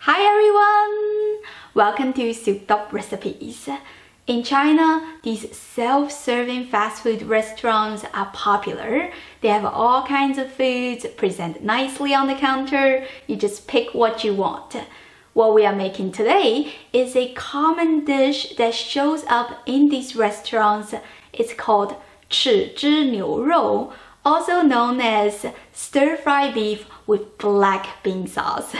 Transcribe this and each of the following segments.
Hi everyone! Welcome to Souped Up Recipes. In China, these self-serving fast food restaurants are popular. They have all kinds of foods presented nicely on the counter. You just pick what you want. What we are making today is a common dish that shows up in these restaurants. It's called 豉汁牛肉, also known as stir-fry beef with black bean sauce.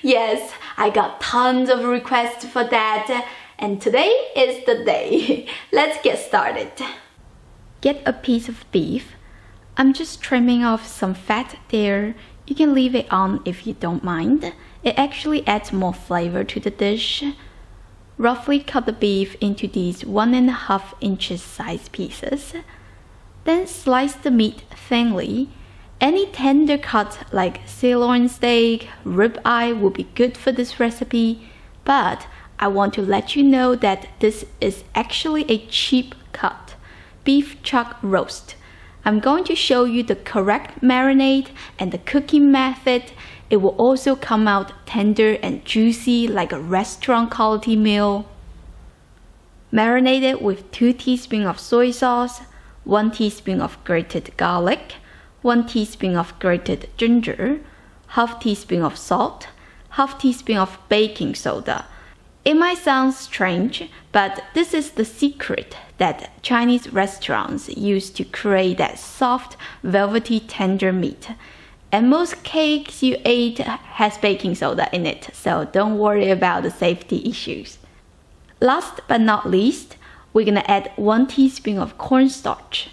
Yes, I got tons of requests for that, and today is the day. Let's get started. Get a piece of beef. I'm just trimming off some fat there. You can leave it on if you don't mind. It actually adds more flavor to the dish. Roughly cut the beef into these 1.5 inches size pieces. Then slice the meat thinly. Any tender cut like sirloin steak, ribeye will be good for this recipe, but I want to let you know that this is actually a cheap cut, beef chuck roast. I'm going to show you the correct marinade and the cooking method. It will also come out tender and juicy like a restaurant quality meal. Marinate it with 2 teaspoons of soy sauce, 1 teaspoon of grated garlic, 1 teaspoon of grated ginger, ½ teaspoon of salt, ½ teaspoon of baking soda. It might sound strange, but this is the secret that Chinese restaurants use to create that soft, velvety, tender meat. And most cakes you ate has baking soda in it, so don't worry about the safety issues. Last but not least, we're gonna add 1 teaspoon of cornstarch.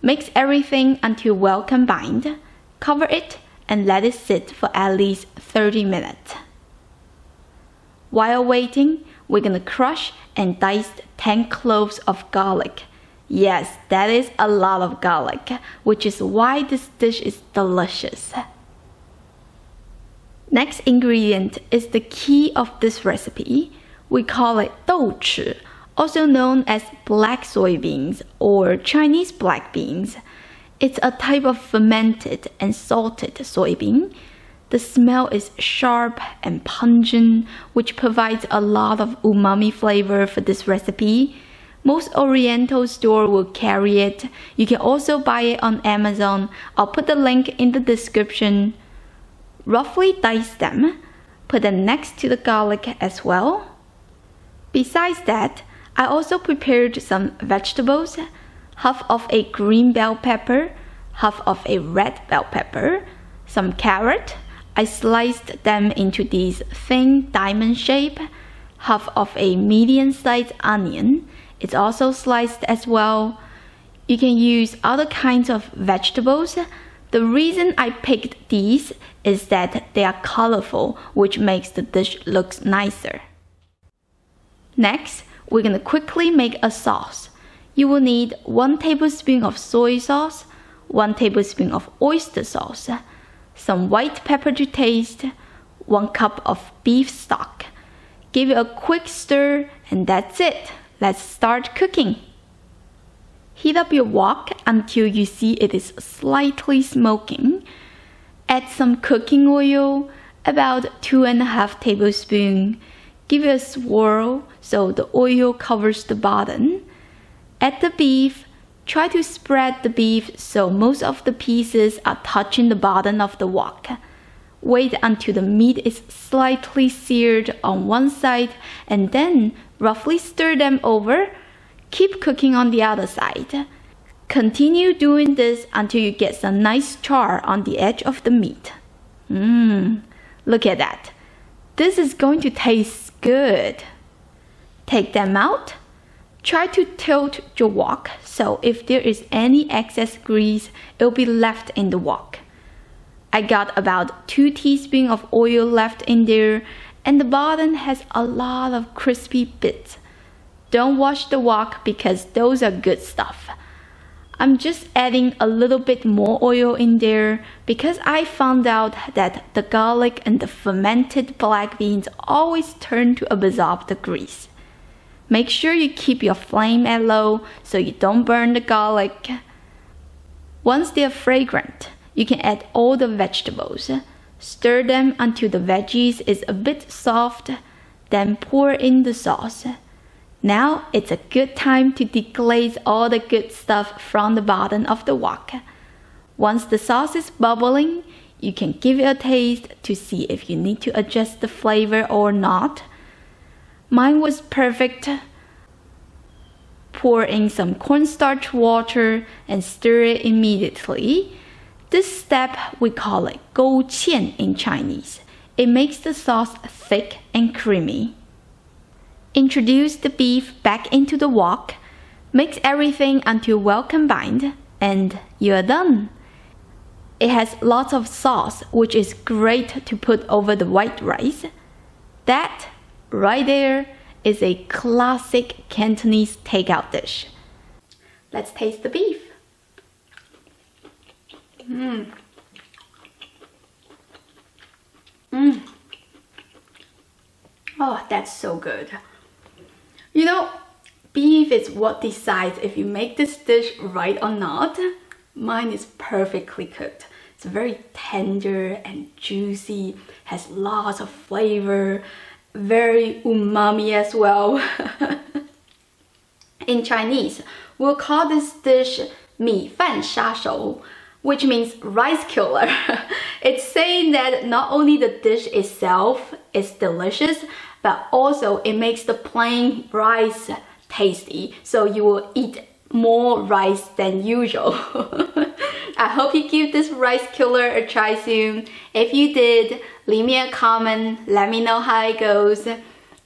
Mix everything until well combined. Cover it and let it sit for at least 30 minutes. While waiting, we're gonna crush and dice 10 cloves of garlic. Yes, that is a lot of garlic, which is why this dish is delicious. Next ingredient is the key of this recipe. We call it 豆豉, also known as black soybeans or Chinese black beans. It's a type of fermented and salted soybean. The smell is sharp and pungent, which provides a lot of umami flavor for this recipe. Most Oriental stores will carry it. You can also buy it on Amazon. I'll put the link in the description. Roughly dice them. Put them next to the garlic as well. Besides that, I also prepared some vegetables, half of a green bell pepper, half of a red bell pepper, some carrot. I sliced them into these thin diamond shape, half of a medium-sized onion. It's also sliced as well. You can use other kinds of vegetables. The reason I picked these is that they are colorful, which makes the dish look nicer. Next, we're gonna quickly make a sauce. You will need 1 tablespoon of soy sauce, 1 tablespoon of oyster sauce, some white pepper to taste, 1 cup of beef stock. Give it a quick stir and that's it. Let's start cooking. Heat up your wok until you see it is slightly smoking. Add some cooking oil, about 2.5 tablespoons. Give it a swirl so the oil covers the bottom. Add the beef. Try to spread the beef so most of the pieces are touching the bottom of the wok. Wait until the meat is slightly seared on one side and then roughly stir them over. Keep cooking on the other side. Continue doing this until you get some nice char on the edge of the meat. Look at that. This is going to taste good. Take them out. Try to tilt your wok so if there is any excess grease, it will be left in the wok. I got about 2 teaspoons of oil left in there, and the bottom has a lot of crispy bits. Don't wash the wok because those are good stuff. I'm just adding a little bit more oil in there because I found out that the garlic and the fermented black beans always turn to absorb the grease. Make sure you keep your flame at low so you don't burn the garlic. Once they are fragrant, you can add all the vegetables. Stir them until the veggies is a bit soft, then pour in the sauce. Now it's a good time to deglaze all the good stuff from the bottom of the wok. Once the sauce is bubbling, you can give it a taste to see if you need to adjust the flavor or not. Mine was perfect. Pour in some cornstarch water and stir it immediately. This step we call it 勾芡 in Chinese. It makes the sauce thick and creamy. Introduce the beef back into the wok. Mix everything until well combined, and you're done. It has lots of sauce, which is great to put over the white rice. That right there is a classic Cantonese takeout dish. Let's taste the beef. Oh, that's so good. You know, beef is what decides if you make this dish right or not. Mine is perfectly cooked. It's very tender and juicy, has lots of flavor, very umami as well. In Chinese, we'll call this dish 米饭杀手, which means rice killer. It's saying that not only the dish itself is delicious, but also it makes the plain rice tasty, so you will eat more rice than usual. I hope you give this rice killer a try soon. If you did, leave me a comment, let me know how it goes.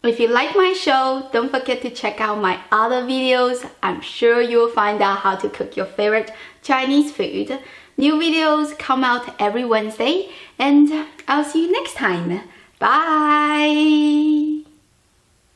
If you like my show, don't forget to check out my other videos. I'm sure you'll find out how to cook your favorite Chinese food. New videos come out every Wednesday, and I'll see you next time. Bye!